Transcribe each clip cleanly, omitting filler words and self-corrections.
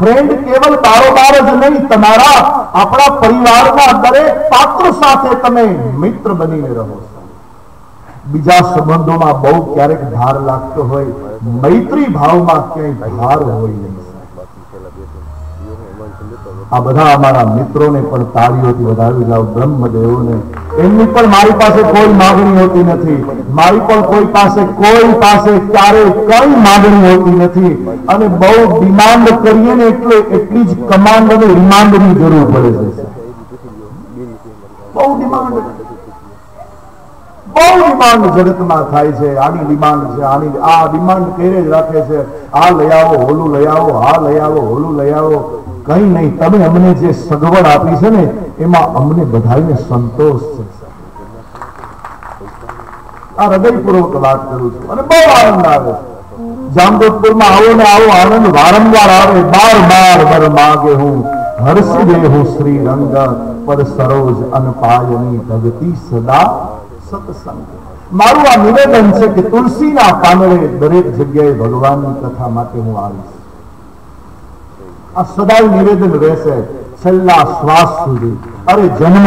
Friend કેવલ બારોબાર જ નહીં, તમારા આપણા પરિવારના દરેક પાત્ર સાથે તમે મિત્ર બનીને રહો. બીજા સંબંધોમાં બહુ ક્યારેક ભાર લાગતો હોય, મૈત્રી ભાવમાં ક્યાંય ભાર હોય નહીં. આ બધા અમારા મિત્રોને પણ તાળીઓથી વધાવી જાઓ. બ્રહ્મદેવોને, એમની પણ મારી પાસે કોઈ માંગણી હોતી નથી, મારી પણ કોઈ પાસે ક્યારેય કઈ માંગણી હોતી નથી. અને બહુ ડિમાન્ડ કરીએ ને એટલે એટલી જ કમાન્ડ અને રિમાન્ડની જરૂર પડે છે. બહુ ડિમાન્ડ જગતમાં થાય છે. આની ડિમાન્ડ છે, આ ડિમાન્ડ કરે જ રાખે છે. આ લઈ આવો, ઓલું લઈ આવો, આ લઈ આવો, ઓલું લઈ આવો. કઈ નહીં, તમે અમને જે સગવડ આપી છે ને એમાં અમને બધાને સંતોષ છે. આ હૃદયપૂર્વક વાત કરું છું અને બહુ આનંદ આવે. જામજોધપુરમાં આવો ને આવો આનંદ વારંવાર આવે. બાર બર માગે હું હર્ષ દેહુ શ્રી રંગ પર સરોજ અનપાયની ભક્તિ સદા સત્સંગ. મારું આ નિવેદન છે કે તુલસીના પાંદડે દરેક જગ્યાએ ભગવાનની કથા માટે હું આવીશ. આ સદાય નિવેદન રહેશે છેલ્લા શ્વાસ સુધી. અરે જન્મ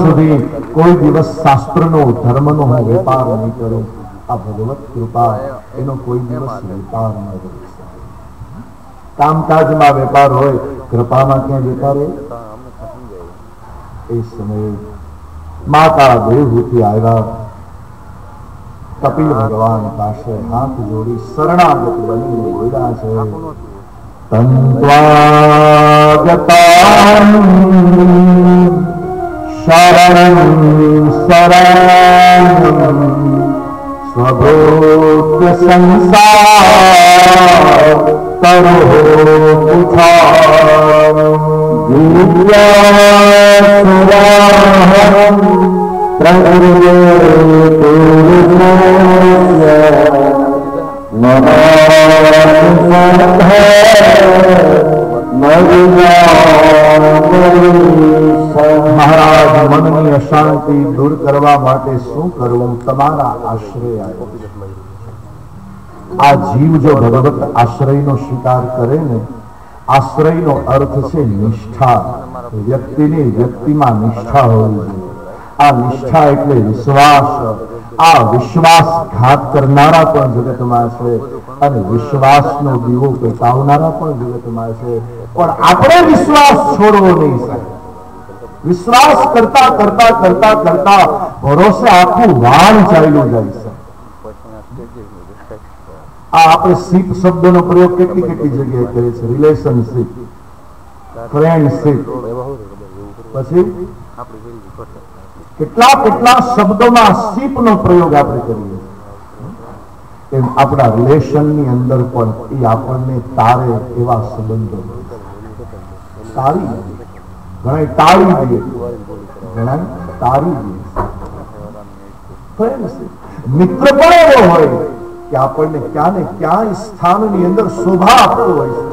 સુધી કોઈ દિવસ શાસ્ત્રનો ધર્મનો હું વેપાર નહીં કરું. આ ભગવત કૃપા, એનો કોઈ દિવસ વેપાર ન કરી. કામકાજમાં વેપાર હોય, કૃપામાં ક્યાં વેપાર હોય? એ સમયે માતા દેવહૂતિ આવ્યા, કપિલ ભગવાન પાસે હાથ જોડી શરણાગત બનીને બોલ્યા છે, તંત્વાગતાં શરણં શરણં સ્વભૂત સંસાર તરો પુથા દિવ્યાસુરાહં પ્રગૃહે મહારાજ, મનની અશાંતિ દૂર કરવા માટે શું કરવું? તમારા આશ્રય આવ્યો. આ જીવ જો ભગવત આશ્રયનો સ્વીકાર કરે ને, આશ્રયનો અર્થ છે નિષ્ઠા. વ્યક્તિની વ્યક્તિમાં નિષ્ઠા હોવી જોઈએ. આ નિષ્ઠા એટલે વિશ્વાસ. આ વિશ્વાસઘાત કરનારા પણ જગતમાં છે અને વિશ્વાસનો દીવો પેટાવનારા પણ જગતમાં છે. પણ આપણે વિશ્વાસ છોડવો નહીં સાહેબ. વિશ્વાસ કરતા કરતા કરતા કરતા ભરોસે આખું વાણ ચાલ્યું જાય છે. આ આપણે શીપ શબ્દનો પ્રયોગ કેટલી જગ્યાએ કરે છે. રિલેશનશીપ, ફ્રેન્ડશીપ, પછી કેટલા શબ્દોમાં શીપનો પ્રયોગ આપણે કરીએ. એમ આપણા રિલેશનની અંદર પણ એ આપણને તારે એવા સંબંધો તારી ઘણા તાળી દે, ઘણા તારી દે. મિત્ર પણ એવો હોય કે આપણને ક્યાં ને ક્યાં સ્થાનની અંદર શોભા આપતો હોય છે.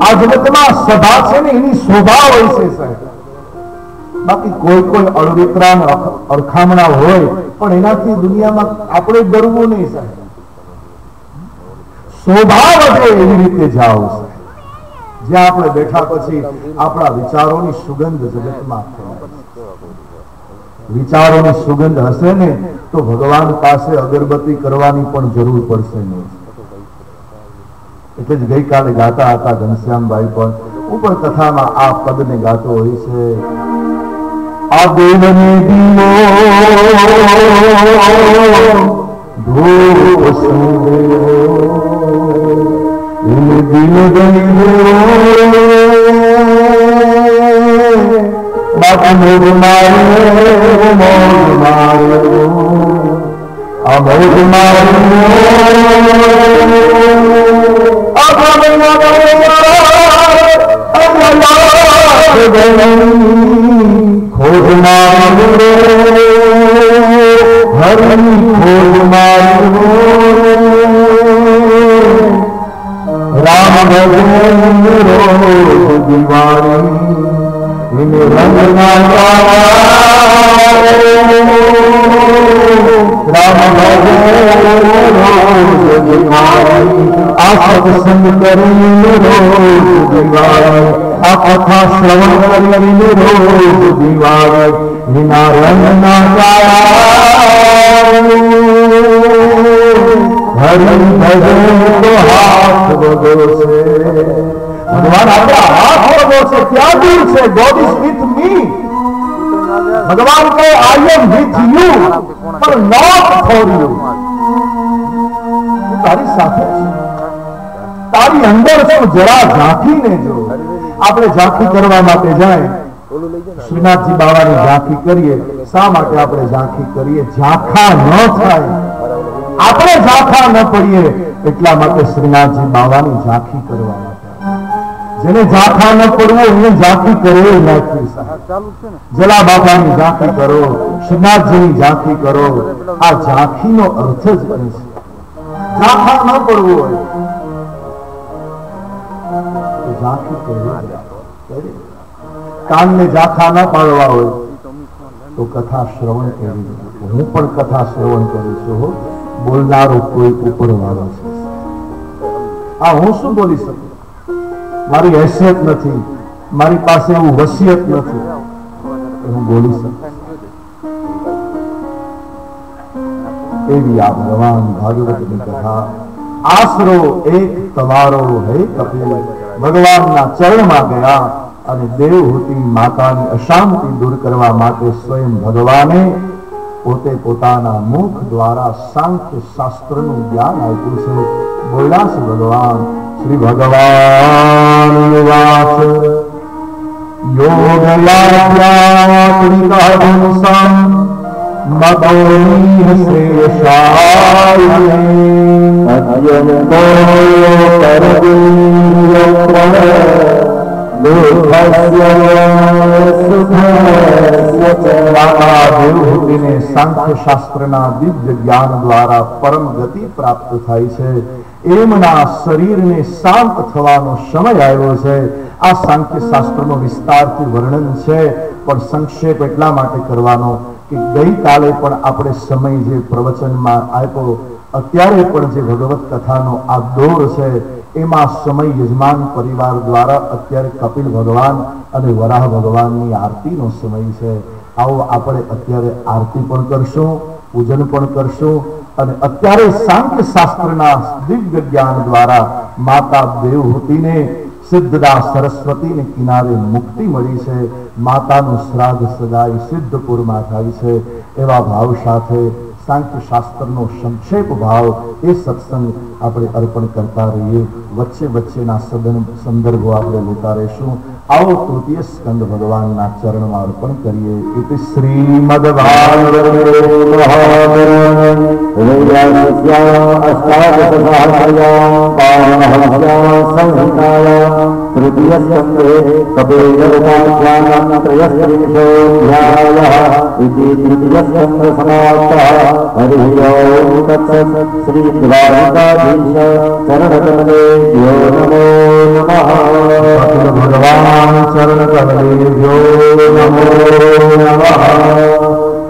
આ જગતમાં સભા છે ને એની શોભા હોય છે સાહેબ. બાકી કોઈ અળવિતરા અરખામણા હોય પણ એનાથી દુનિયામાં આપણે ડરવું નહીં સાહેબ. શોભા વધે એવી રીતે જાઓ સાહેબ. જ્યાં આપણે બેઠા પછી આપણા વિચારોની સુગંધ જગતમાં વિચારોની સુગંધ હશે ને તો ભગવાન પાસે અગરબત્તી કરવાની પણ જરૂર પડશે નહીં. એટલે જ ગઈકાલે ગાતા હતા ઘનશ્યામભાઈ પણ, હું પણ કથામાં આ પદને ગાતો હોય છે. આ દેવને દીવો ધૂપ સુંદેવો દિલ ગયો બાપુ મોર માર્યો આ મોર ખોડ માર્યો હરી ખોડ માર્યો રામ ભગવાન રોજ દિવાળી રંગ રામ ભગવાન રોજ દિવાળી આ સત્સંગ કરીને રોજ દિવાળી આ કથા શ્રવણ કરીને રોજ દિવાળી વિના રંગ ના હરિ ભજન તો હાથ બગોશે ભગવાન આપણા હાથ બગોશે ક્યાં દૂર છે ગોડ ઇઝ વિથ મી ભગવાન કહે આઈ એમ વિથ યુ પણ નોટ ફોર યુ તારી સાથે તારી અંદર શું જરા ઝાંખીને જો આપણે ઝાંખી કરવા માટે જાય શ્રીનાથજી બાવાની ઝાંખી કરીએ શા માટે આપણે ઝાંખી કરીએ ઝાંખા ન થાય આપણે ઝાંખા ન પડીએ એટલા માટે શ્રીનાથજી બાવાની ઝાંખી કરવા માટે જેને ઝાંખા ન પડવું એને ઝાંખી કરવો નાખી જલા બાપાની ઝાંખી કરો શ્રીનાથજીની ઝાંખી કરો આ ઝાંખીનો અર્થ જ એ છે ઝાંખા ન પડવું હોય તો ઝાંખી કરવી કાનને ઝાંખા ન પાડવા હોય તો કથા શ્રવણ કરવી હું પણ કથા શ્રવણ કરું છું બોલનારો કોઈ ઉપર વાળો છે આ હું શું બોલી શકું મારી હેસિયત નથી મારી પાસે એવું વસિયત નથી હું બોલી શકું એવી આ ભગવાન ભાગવતની કથા આશરો એક તમારો હે કપિલ ભગવાનના ચરણમાં ગયા અને દેવહૂતિ માતાની અશાંતિ દૂર કરવા માટે સ્વયં ભગવાને પોતે પોતાના મુખ દ્વારા સાંખ્ય શાસ્ત્રનું જ્ઞાન આપ્યું છે બોલ્યા છે ભગવાન શ્રી ભગવાન યોગયાત્રિકાધુંસં મતોનિહ શ્રેયસાય અદ્યંતો દેવહૂતિને સાંખ્ય શાસ્ત્રના દિવ્ય જ્ઞાન દ્વારા પરમ ગતિ પ્રાપ્ત થાય છે એમના શરીરને શાંત થવાનો સમય આવ્યો છે આ સાંખ્ય શાસ્ત્રનો વિસ્તારથી વર્ણન છે પણ સંક્ષેપ એટલા માટે કરવાનો કે ગઈકાલે પણ આપણે સમય જે પ્રવચનમાં આપ્યો અત્યારે પણ જે ભગવત કથાનો આ દોર છે એમાં સમય યજમાન પરિવાર દ્વારા અત્યારે કપિલ ભગવાન અને વરાહ ભગવાનની આરતીનો સમય છે આવો આપણે અત્યારે આરતી પણ કરશું પૂજન પણ કરશું અને અત્યારે સાંખ્ય શાસ્ત્રના દિવ્ય જ્ઞાન દ્વારા માતા દેવહૂતિને સિદ્ધદા સરસ્વતીને કિનારે મુક્તિ મળી છે માતાનું શ્રાદ્ધ સદાય સિદ્ધપુરમાં થાય છે એવા ભાવ સાથે સાંખ્ય શાસ્ત્રનો સંક્ષેપ ભાવ એ સત્સંગ આપણે અર્પણ કરતા રહીએ વચ્ચે વચ્ચેના સંદર્ભો આપણે લેતા રહીશું आओ तृतीय स्कंद भगवान ना चरण में अर्पण करिए इति श्रीमद् भागवते तृतीय स्कंदे कपिलवचनाख्यानं त्रयस्त्रिंशोऽध्यायः इति तृतीय स्कंद समाप्तः हरि ओम तत्सत् श्री द्वारकाधीश चरणकमलेभ्यो नमो नमः भगवान चरण कमलेभ्यो नमो नमः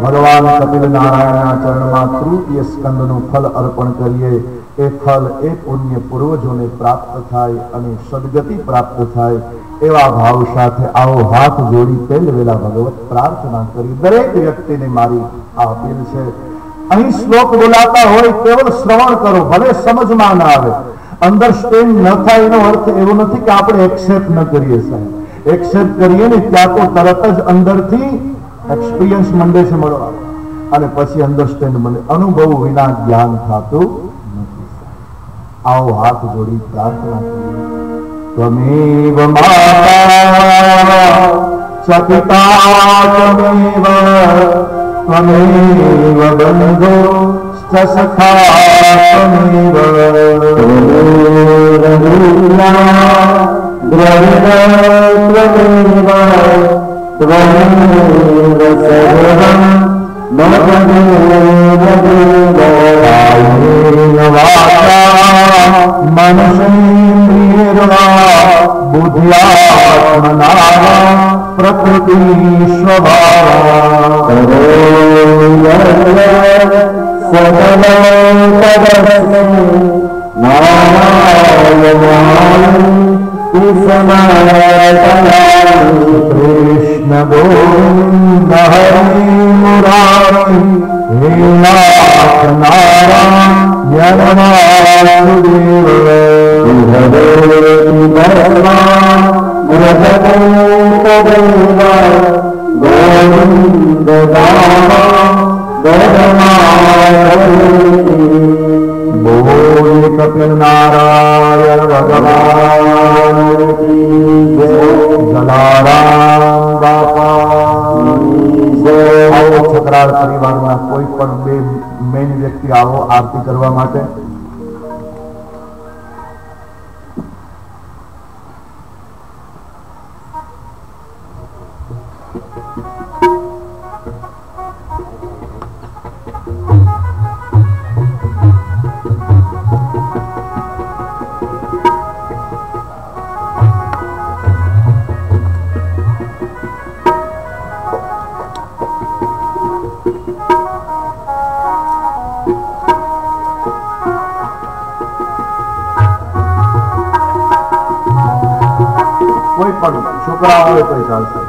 भगवान कपिल नारायण चरण में तृतीय स्कंद नु फल अर्पण करिए ए फल ए पुण्य पूर्वजों प्राप्त थाय अने सद्गति प्राप्त थाय एवा भाव साथे आओ हाथ जोड़ी पेलवेला भगवत प्रार्थना करी दरेक व्यक्ति ने मारी अपील छे अहीं श्लोक बोलाता होय केवल श्रवण करो भले समझ में न आवे अंडरस्टेन्ड न थाय एनो अर्थ एवो नथी के आपणे एक्सेप्ट न करीए साहेब एक्सेप्ट करिए ने त्या तो तरत ज अंदर थी एक्सपीरियंस मंडे से मळवा अने पछी अंडरस्टेन्ड मळे अनुभव विना ज्ञान थातुं नथी आओ हाथ जोड़ी प्रार्थना करिए त्वमेव माता च पिता त्वमेव बन्धो च सखा त्वमेव त्वमेव सर्वं मनसेन्द्रियर्वा बुद्ध्यात्मना प्रकृति स्वभाव कृष्ण गोविंद हरि मुरारी हे नाथ नारायण वासुदेव गोविंद बोल कपिल नारायण भगवान की जलाराम बापा आओ छकराल परिवाરના કોઈ પણ બે મેન વ્યક્તિ આવો આરતી કરવા માટે છોકરા હોય તો ચાલશે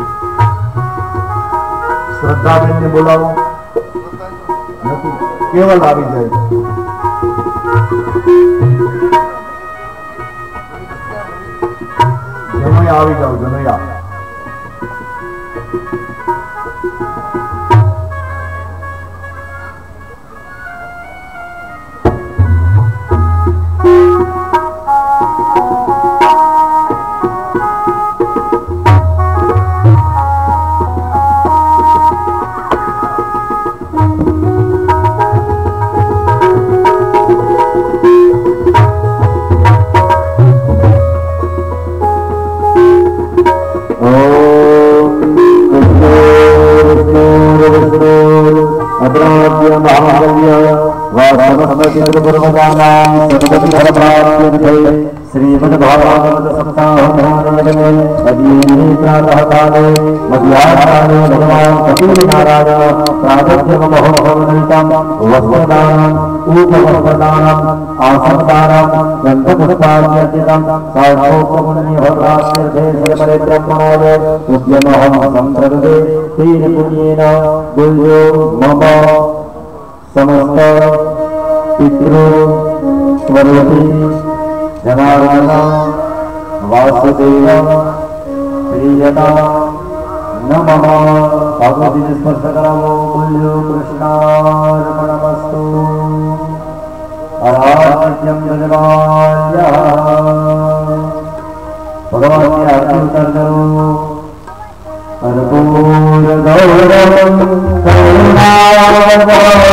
શ્રદ્ધાબેન ને બોલાવો નથી કેવલ આવી જાય જનૈયા આવી જાઓ જનૈયા श्रीमद्भागवत सप्ताह मध्याह्ने भगवान कपिलनारायण प्रातः महोत्सवनिमित्तं वस्त्रदानम् ऊपवस्त्रदानम् आसनदानम् गन्धपुष्पार्चनं साधोपमुनिहोत्रास्यर्थे श्रीपरिब्रह्मणोदे उद्यमहं संप्रदे तेन पुण्येन गुल्यो मम समस्त पितृ स्वरूपी जनार्दन वासुदेव प्रियता नमः भगवती स्पर्श करामो कुल्यो कृष्णार्पणमस्तु आराध्यं जगवान्यः भगवान की आरती उतर करो कर्पूर गौरवं करुणावतारं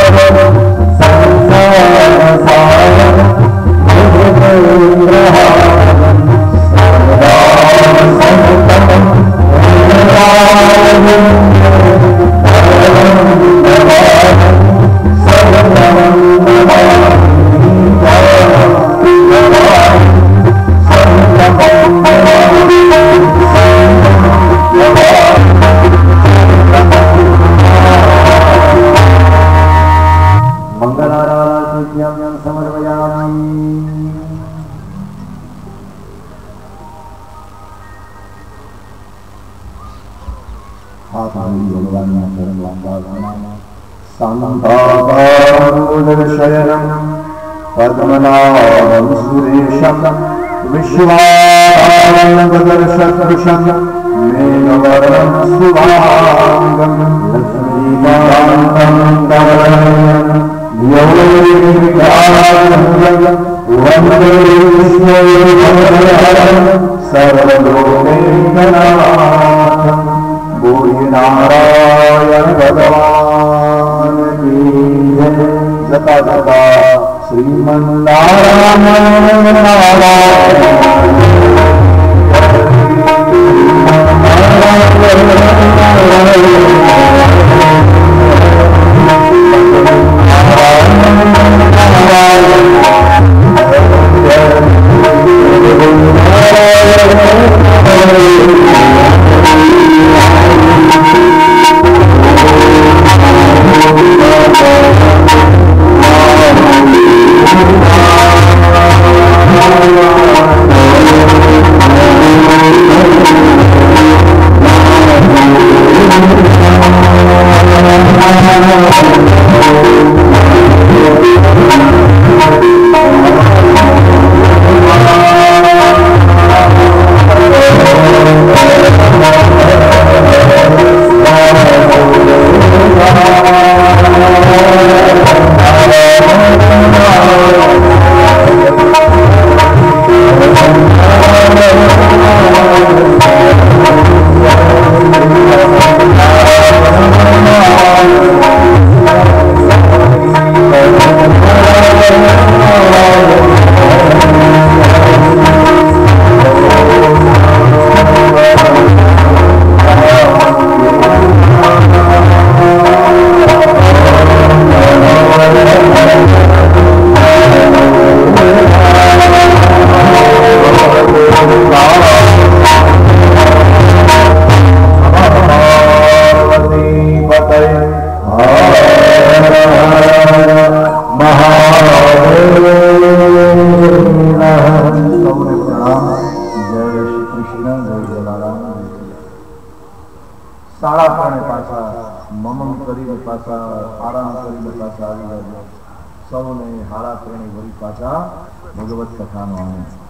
संसारसारं पद्मनाभं सुरेशं विश्वानन्ददर्शकृशं मेघवर्णं शुभाङ्गं लक्ष्मीकान्तं कमलं योगिविकासं वन्दे विष्णुं सर्वलोकैकनाथं बोधि नारायण भगवान की जय जता जता श्रीमन्नारायण पासा ममम करीने पासा आराम करीने पासा आवी जाजो। सौने हारा करणी वरी पासा भगवत कथा नो आनंद।